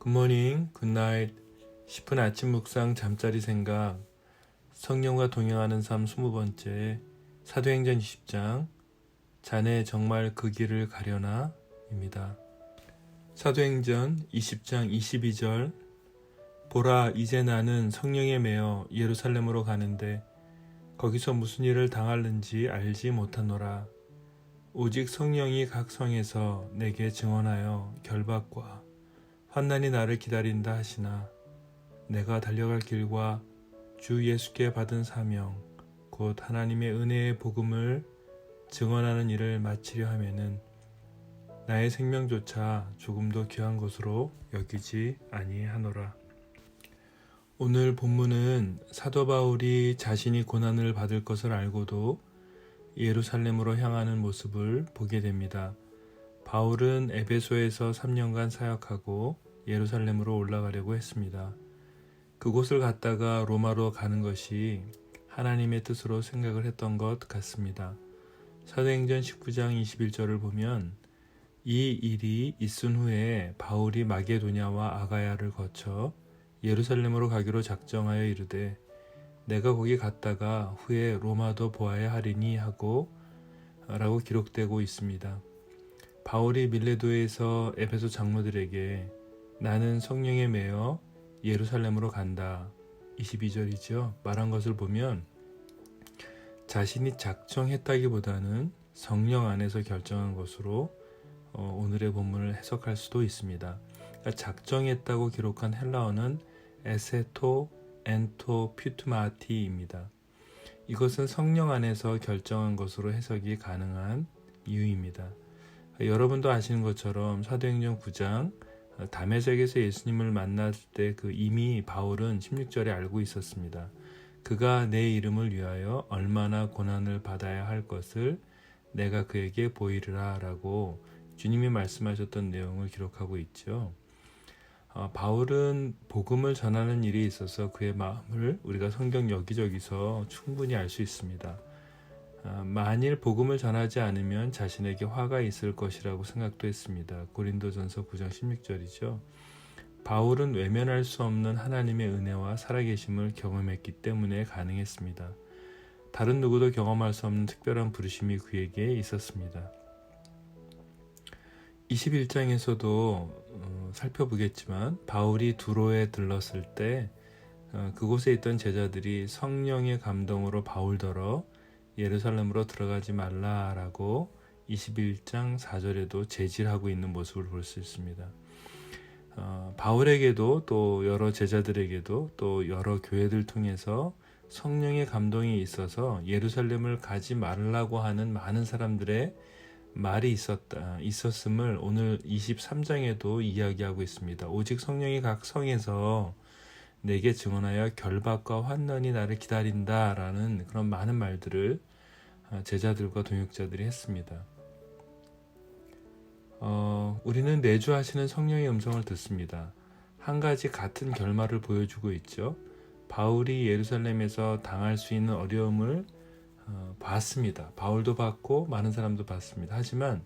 굿모닝, 굿나잇, 10분 아침 묵상 잠자리 생각, 성령과 동행하는 삶 20번째, 사도행전 20장, 자네 정말 그 길을 가려나? 입니다. 사도행전 20장 22절, 보라, 이제 나는 성령에 매여 예루살렘으로 가는데 거기서 무슨 일을 당할는지 알지 못하노라. 오직 성령이 각 성에서 내게 증언하여 결박과 환난이 나를 기다린다 하시나 내가 달려갈 길과 주 예수께 받은 사명 곧 하나님의 은혜의 복음을 증언하는 일을 마치려 하면은 나의 생명조차 조금도 귀한 것으로 여기지 아니하노라. 오늘 본문은 사도 바울이 자신이 고난을 받을 것을 알고도 예루살렘으로 향하는 모습을 보게 됩니다. 바울은 에베소에서 3년간 사역하고 예루살렘으로 올라가려고 했습니다. 그곳을 갔다가 로마로 가는 것이 하나님의 뜻으로 생각을 했던 것 같습니다. 사도행전 19장 21절을 보면 이 일이 있은 후에 바울이 마게도냐와 아가야를 거쳐 예루살렘으로 가기로 작정하여 이르되 내가 거기 갔다가 후에 로마도 보아야 하리니 하고 라고 기록되고 있습니다. 바울이 밀레도에서 에베소 장로들에게 나는 성령에 매여 예루살렘으로 간다 22절이죠. 말한 것을 보면 자신이 작정했다기보다는 성령 안에서 결정한 것으로 오늘의 본문을 해석할 수도 있습니다. 그러니까 작정했다고 기록한 헬라어는 에세토 엔토 퓨트마티입니다. 이것은 성령 안에서 결정한 것으로 해석이 가능한 이유입니다. 여러분도 아시는 것처럼 사도행전 9장 다메섹에서 예수님을 만날 때 이미 바울은 16절에 알고 있었습니다. 그가 내 이름을 위하여 얼마나 고난을 받아야 할 것을 내가 그에게 보이리라 라고 주님이 말씀하셨던 내용을 기록하고 있죠. 바울은 복음을 전하는 일에 있어서 그의 마음을 우리가 성경 여기저기서 충분히 알 수 있습니다. 만일 복음을 전하지 않으면 자신에게 화가 있을 것이라고 생각도 했습니다. 고린도전서 9장 16절이죠. 바울은 외면할 수 없는 하나님의 은혜와 살아계심을 경험했기 때문에 가능했습니다. 다른 누구도 경험할 수 없는 특별한 부르심이 그에게 있었습니다. 21장에서도 살펴보겠지만 바울이 두로에 들렀을 때 그곳에 있던 제자들이 성령의 감동으로 바울더러 예루살렘으로 들어가지 말라라고 21장 4절에도 제지하고 있는 모습을 볼 수 있습니다. 바울에게도 또 여러 제자들에게도 또 여러 교회들 통해서 성령의 감동이 있어서 예루살렘을 가지 말라고 하는 많은 사람들의 말이 있었음을 오늘 23장에도 이야기하고 있습니다. 오직 성령이 각 성에서 내게 증언하여 결박과 환난이 나를 기다린다라는 그런 많은 말들을 제자들과 동역자들이 했습니다. 우리는 내주하시는 성령의 음성을 듣습니다. 한 가지 같은 결말을 보여주고 있죠. 바울이 예루살렘에서 당할 수 있는 어려움을 봤습니다. 바울도 봤고 많은 사람도 봤습니다. 하지만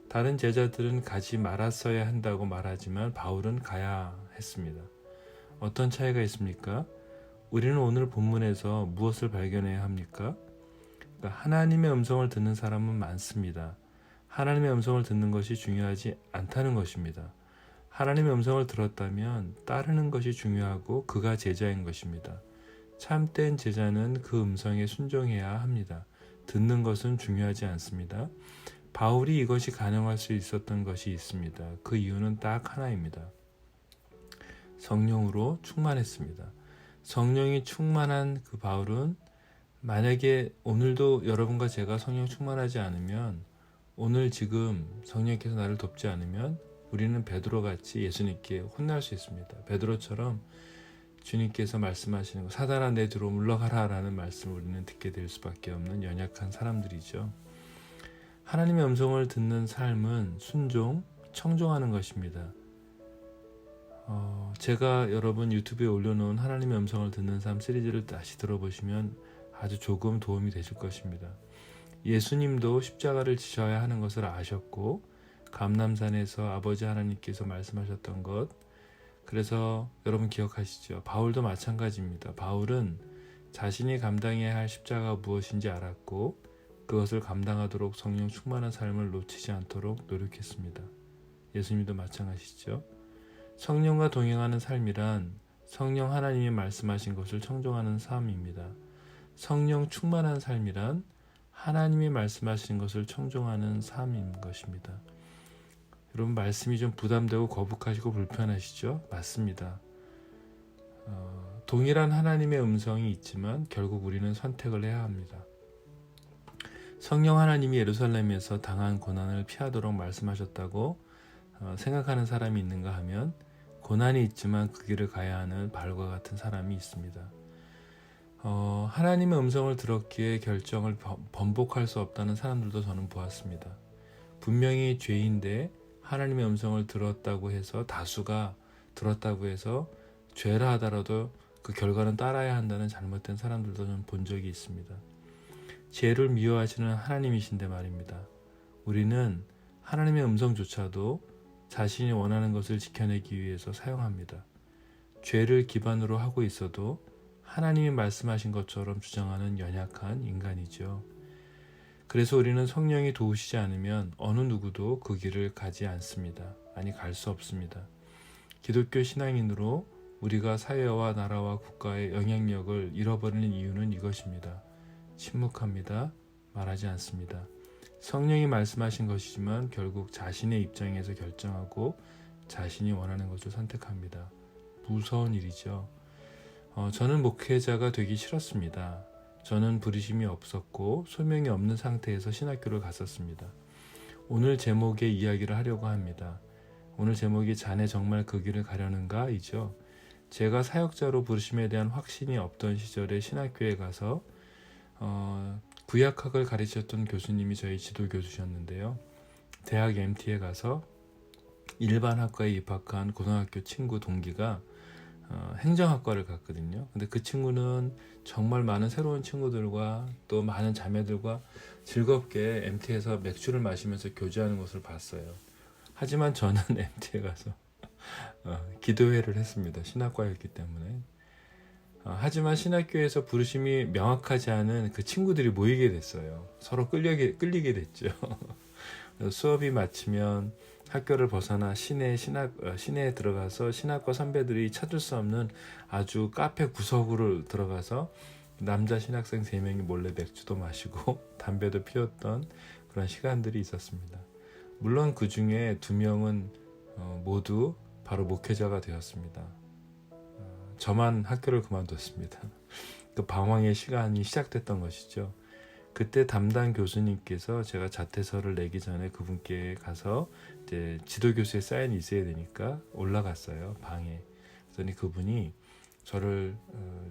다른 제자들은 가지 말았어야 한다고 말하지만 바울은 가야 했습니다. 어떤 차이가 있습니까? 우리는 오늘 본문에서 무엇을 발견해야 합니까? 그러니까 하나님의 음성을 듣는 사람은 많습니다. 하나님의 음성을 듣는 것이 중요하지 않다는 것입니다. 하나님의 음성을 들었다면 따르는 것이 중요하고 그가 제자인 것입니다. 참된 제자는 그 음성에 순종해야 합니다. 듣는 것은 중요하지 않습니다. 바울이 이것이 가능할 수 있었던 것이 있습니다. 그 이유는 딱 하나입니다. 성령으로 충만했습니다. 성령이 충만한 그 바울은 만약에 오늘도 여러분과 제가 성령 충만하지 않으면 오늘 지금 성령께서 나를 돕지 않으면 우리는 베드로같이 예수님께 혼날 수 있습니다. 베드로처럼 주님께서 말씀하시는 거 사단아 내 뒤로 물러가라 라는 말씀을 우리는 듣게 될 수밖에 없는 연약한 사람들이죠. 하나님의 음성을 듣는 삶은 순종, 청종하는 것입니다. 제가 여러분 유튜브에 올려놓은 하나님의 음성을 듣는 삶 시리즈를 다시 들어보시면 아주 조금 도움이 되실 것입니다. 예수님도 십자가를 지셔야 하는 것을 아셨고 감람산에서 아버지 하나님께서 말씀하셨던 것 그래서 여러분 기억하시죠? 바울도 마찬가지입니다. 바울은 자신이 감당해야 할 십자가가 무엇인지 알았고 그것을 감당하도록 성령 충만한 삶을 놓치지 않도록 노력했습니다. 예수님도 마찬가지죠. 성령과 동행하는 삶이란 성령 하나님이 말씀하신 것을 청종하는 삶입니다. 성령 충만한 삶이란 하나님이 말씀하신 것을 청종하는 삶인 것입니다. 여러분 말씀이 좀 부담되고 거북하시고 불편하시죠? 맞습니다. 동일한 하나님의 음성이 있지만 결국 우리는 선택을 해야 합니다. 성령 하나님이 예루살렘에서 당한 고난을 피하도록 말씀하셨다고 생각하는 사람이 있는가 하면 고난이 있지만 그 길을 가야 하는 바울과 같은 사람이 있습니다. 하나님의 음성을 들었기에 결정을 번복할 수 없다는 사람들도 저는 보았습니다. 분명히 죄인데 하나님의 음성을 들었다고 해서 다수가 들었다고 해서 죄라 하더라도 그 결과는 따라야 한다는 잘못된 사람들도 저는 본 적이 있습니다. 죄를 미워하시는 하나님이신데 말입니다. 우리는 하나님의 음성조차도 자신이 원하는 것을 지켜내기 위해서 사용합니다. 죄를 기반으로 하고 있어도 하나님이 말씀하신 것처럼 주장하는 연약한 인간이죠. 그래서 우리는 성령이 도우시지 않으면 어느 누구도 그 길을 가지 않습니다. 아니, 갈 수 없습니다. 기독교 신앙인으로 우리가 사회와 나라와 국가의 영향력을 잃어버리는 이유는 이것입니다. 침묵합니다. 말하지 않습니다. 성령이 말씀하신 것이지만 결국 자신의 입장에서 결정하고 자신이 원하는 것을 선택합니다. 무서운 일이죠. 저는 목회자가 되기 싫었습니다. 저는 부르심이 없었고 소명이 없는 상태에서 신학교를 갔었습니다. 오늘 제목의 이야기를 하려고 합니다. 오늘 제목이 자네 정말 그 길을 가려는가? 이죠. 제가 사역자로 부르심에 대한 확신이 없던 시절에 신학교에 가서 구약학을 가르치셨던 교수님이 저희 지도 교수셨는데요. 대학 MT에 가서 일반 학과에 입학한 고등학교 친구 동기가 행정학과를 갔거든요. 근데 그 친구는 정말 많은 새로운 친구들과 또 많은 자매들과 즐겁게 MT에서 맥주를 마시면서 교제하는 것을 봤어요. 하지만 저는 MT에 가서 기도회를 했습니다. 신학과였기 때문에. 하지만 신학교에서 부르심이 명확하지 않은 그 친구들이 모이게 됐어요. 서로 끌리게 됐죠. 수업이 마치면 학교를 벗어나 시내에 들어가서 신학과 선배들이 찾을 수 없는 아주 카페 구석으로 들어가서 남자 신학생 3명이 몰래 맥주도 마시고 담배도 피웠던 그런 시간들이 있었습니다. 물론 그 중에 2명은 모두 바로 목회자가 되었습니다. 저만 학교를 그만뒀습니다. 그 방황의 시간이 시작됐던 것이죠. 그때 담당 교수님께서 제가 자퇴서를 내기 전에 그분께 가서 이제 지도교수의 사인이 있어야 되니까 올라갔어요, 방에. 그랬더니 그분이 저를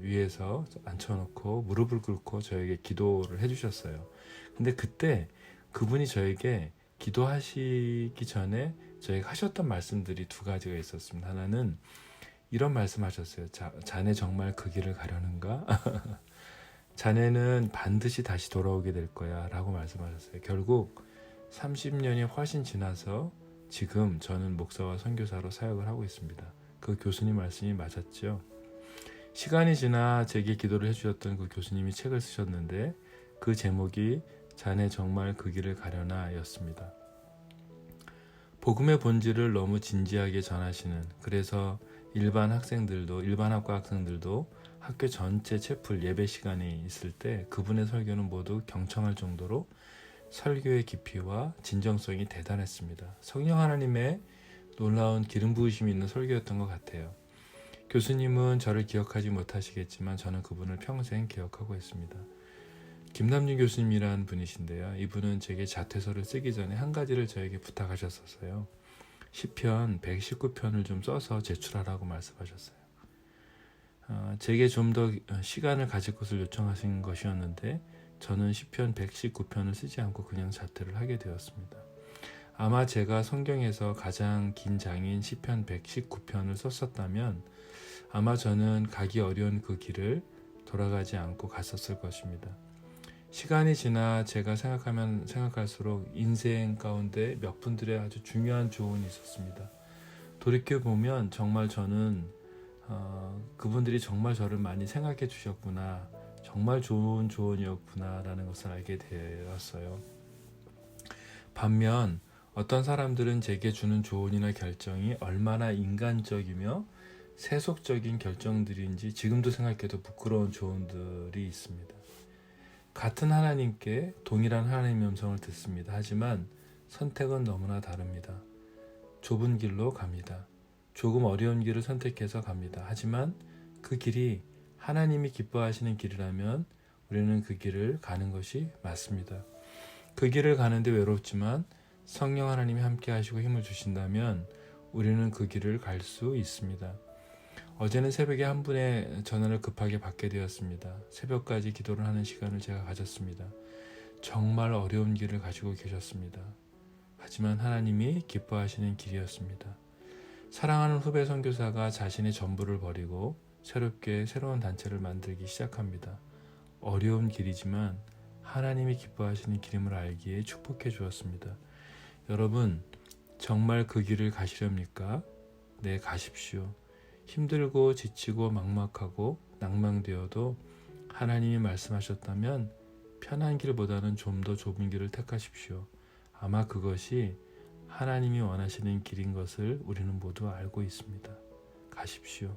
위에서 앉혀놓고 무릎을 꿇고 저에게 기도를 해주셨어요. 근데 그때 그분이 저에게 기도하시기 전에 저에게 하셨던 말씀들이 2가지가 있었습니다. 하나는 이런 말씀하셨어요. 자네 정말 그 길을 가려는가? 자네는 반드시 다시 돌아오게 될 거야 라고 말씀하셨어요. 결국 30년이 훨씬 지나서 지금 저는 목사와 선교사로 사역을 하고 있습니다. 그 교수님 말씀이 맞았죠. 시간이 지나 제게 기도를 해주셨던 그 교수님이 책을 쓰셨는데 그 제목이 자네 정말 그 길을 가려나 였습니다. 복음의 본질을 너무 진지하게 전하시는, 그래서 일반 학과 학생들도 학교 전체 채플 예배 시간이 있을 때 그분의 설교는 모두 경청할 정도로 설교의 깊이와 진정성이 대단했습니다. 성령 하나님의 놀라운 기름 부으심이 있는 설교였던 것 같아요. 교수님은 저를 기억하지 못하시겠지만 저는 그분을 평생 기억하고 있습니다. 김남준 교수님이란 분이신데요. 이분은 제게 자퇴서를 쓰기 전에 한 가지를 저에게 부탁하셨었어요. 시편 119편을 좀 써서 제출하라고 말씀하셨어요. 제게 좀 더 시간을 가질 것을 요청하신 것이었는데 저는 시편 119편을 쓰지 않고 그냥 자퇴를 하게 되었습니다. 아마 제가 성경에서 가장 긴 장인 시편 119편을 썼었다면 아마 저는 가기 어려운 그 길을 돌아가지 않고 갔었을 것입니다. 시간이 지나 제가 생각하면 생각할수록 인생 가운데 몇 분들의 아주 중요한 조언이 있었습니다. 돌이켜보면 정말 저는 그분들이 정말 저를 많이 생각해 주셨구나, 정말 좋은 조언이었구나 라는 것을 알게 되었어요. 반면 어떤 사람들은 제게 주는 조언이나 결정이 얼마나 인간적이며 세속적인 결정들인지 지금도 생각해도 부끄러운 조언들이 있습니다. 같은 하나님께 동일한 하나님의 음성을 듣습니다. 하지만 선택은 너무나 다릅니다. 좁은 길로 갑니다. 조금 어려운 길을 선택해서 갑니다. 하지만 그 길이 하나님이 기뻐하시는 길이라면 우리는 그 길을 가는 것이 맞습니다. 그 길을 가는데 외롭지만 성령 하나님이 함께 하시고 힘을 주신다면 우리는 그 길을 갈 수 있습니다. 어제는 새벽에 한 분의 전화를 급하게 받게 되었습니다. 새벽까지 기도를 하는 시간을 제가 가졌습니다. 정말 어려운 길을 가지고 계셨습니다. 하지만 하나님이 기뻐하시는 길이었습니다. 사랑하는 후배 선교사가 자신의 전부를 버리고 새롭게 새로운 단체를 만들기 시작합니다. 어려운 길이지만 하나님이 기뻐하시는 길임을 알기에 축복해 주었습니다. 여러분, 정말 그 길을 가시렵니까? 네, 가십시오. 힘들고 지치고 막막하고 낭망되어도 하나님이 말씀하셨다면 편한 길보다는 좀 더 좁은 길을 택하십시오. 아마 그것이 하나님이 원하시는 길인 것을 우리는 모두 알고 있습니다. 가십시오.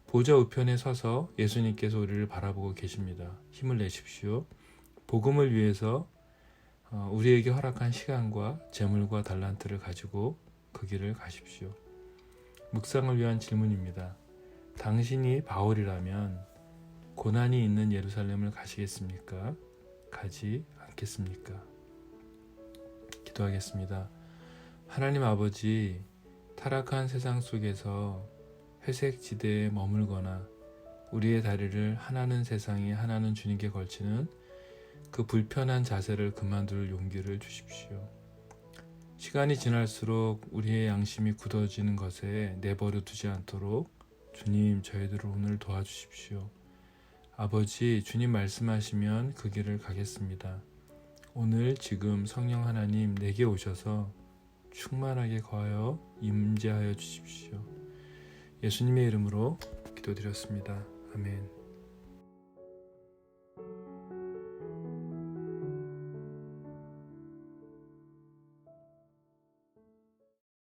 보좌 우편에 서서 예수님께서 우리를 바라보고 계십니다. 힘을 내십시오. 복음을 위해서 우리에게 허락한 시간과 재물과 달란트를 가지고 그 길을 가십시오. 묵상을 위한 질문입니다. 당신이 바울이라면 고난이 있는 예루살렘을 가시겠습니까? 가지 않겠습니까? 기도하겠습니다. 하나님 아버지, 타락한 세상 속에서 회색 지대에 머물거나 우리의 다리를 하나는 세상에 하나는 주님께 걸치는 그 불편한 자세를 그만둘 용기를 주십시오. 시간이 지날수록 우리의 양심이 굳어지는 것에 내버려 두지 않도록 주님, 저희들을 오늘 도와주십시오. 아버지, 주님 말씀하시면 그 길을 가겠습니다. 오늘 지금 성령 하나님 내게 오셔서 충만하게 거하여 임재하여 주십시오. 예수님의 이름으로 기도드렸습니다. 아멘.